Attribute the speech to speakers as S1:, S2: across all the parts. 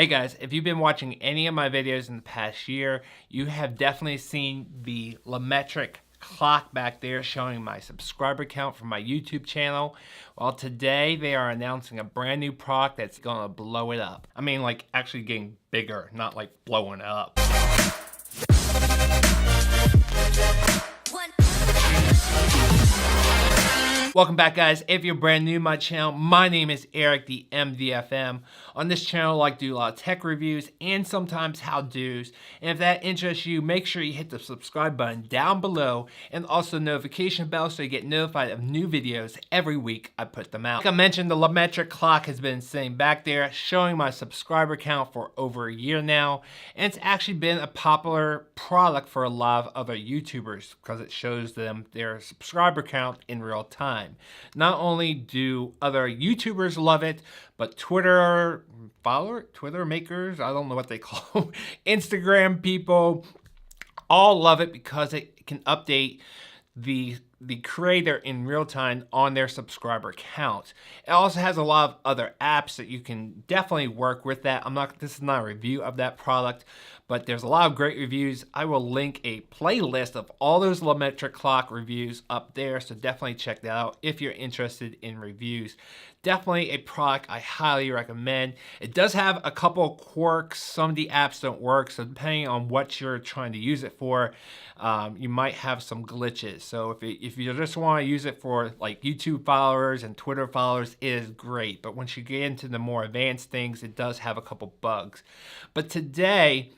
S1: Hey guys, if you've been watching any of my videos in the past year, you have definitely seen the LaMetric clock back there showing my subscriber count for my YouTube channel. Well, today they are announcing a brand new product that's gonna blow it up. I mean, like actually getting bigger, not like blowing up. Welcome back, guys. If you're brand new to my channel, my name is Eric, the MDFM. On this channel, I like to do a lot of tech reviews and sometimes how-dos. And if that interests you, make sure you hit the subscribe button down below and also the notification bell so you get notified of new videos every week I put them out. Like I mentioned, the LaMetric clock has been sitting back there showing my subscriber count for over a year now. And it's actually been a popular product for a lot of other YouTubers because it shows them their subscriber count in real time. Not only do other YouTubers love it, but Twitter makers, I don't know what they call them, Instagram people, all love it because it can update the creator in real time on their subscriber count. It also has a lot of other apps that you can definitely work with that. This is not a review of that product, but there's a lot of great reviews. I will link a playlist of all those LaMetric clock reviews up there, so definitely check that out if you're interested in reviews. Definitely a product I highly recommend. It does have a couple of quirks. Some of the apps don't work, so depending on what you're trying to use it for, you might have some glitches. So if you just want to use it for like YouTube followers and Twitter followers, it is great. But once you get into the more advanced things, it does have a couple bugs. But today,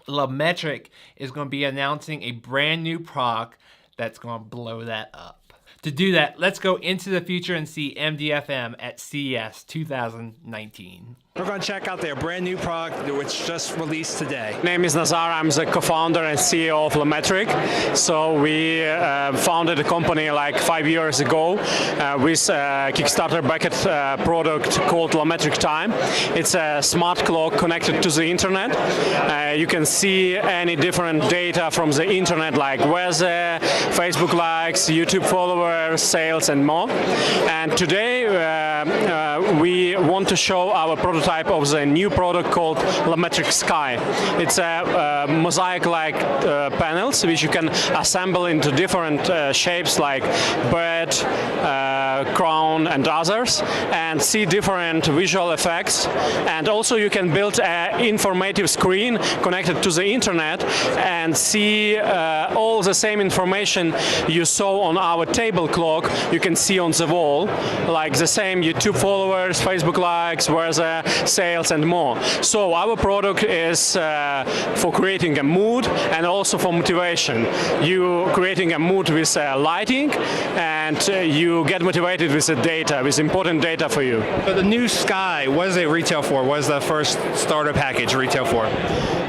S1: LaMetric is going to be announcing a brand new product that's going to blow that up. To do that, let's go into the future and see MDFM at CES 2019.
S2: We're going to check out their brand new product which just released today.
S3: My name is Nazar. I'm the co-founder and CEO of LaMetric. So we founded a company like 5 years ago with a Kickstarter-backed product called LaMetric Time. It's a smart clock connected to the internet. You can see any different data from the internet like weather, Facebook likes, YouTube followers, sales, and more. And today we want to show our prototype of the new product called LaMetric Sky. It's a Mosaic-like panels which you can assemble into different shapes like bird, crown, and others, and see different visual effects. And also you can build an informative screen connected to the internet and see all the same information you saw on our table clock. You can see on the wall, like the same YouTube followers, Facebook likes, weather, sales, and more. So our product is for creating a mood and also for motivation. You creating a mood with lighting, and you get motivated with the data, with important data for you.
S2: So the new Sky, what does it retail for? What is the first starter package retail for?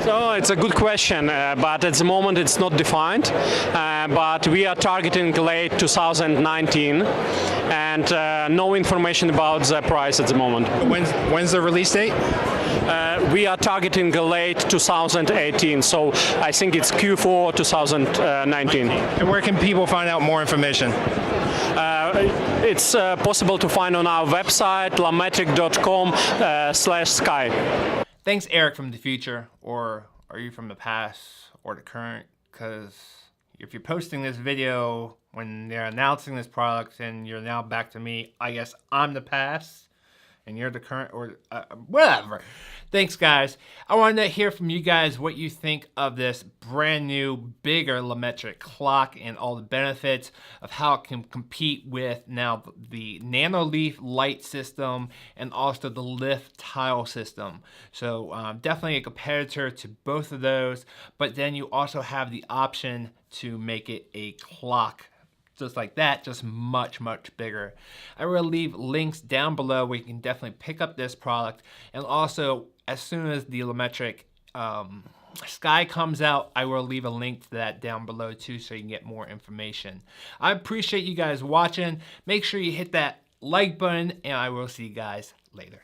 S3: So it's a good question, but at the moment it's not defined. But we are targeting late 2019, and no information about the price at the moment.
S2: When's the release date?
S3: We are targeting late 2018, so I think it's Q4 2019.
S2: And where can people find out more information?
S3: It's possible to find on our website, lametric.com/sky.
S1: Thanks, Eric from the future, or are you from the past or the current? Because if you're posting this video when they're announcing this product and you're now back to me, I guess I'm the past and you're the current, or whatever. Thanks, guys. I wanted to hear from you guys what you think of this brand new, bigger LaMetric clock and all the benefits of how it can compete with now the NanoLeaf light system and also the lift tile system. So definitely a competitor to both of those, but then you also have the option to make it a clock just like that, just much, much bigger. I will leave links down below where you can definitely pick up this product. And also, as soon as the LaMetric Sky comes out, I will leave a link to that down below too so you can get more information. I appreciate you guys watching. Make sure you hit that like button, and I will see you guys later.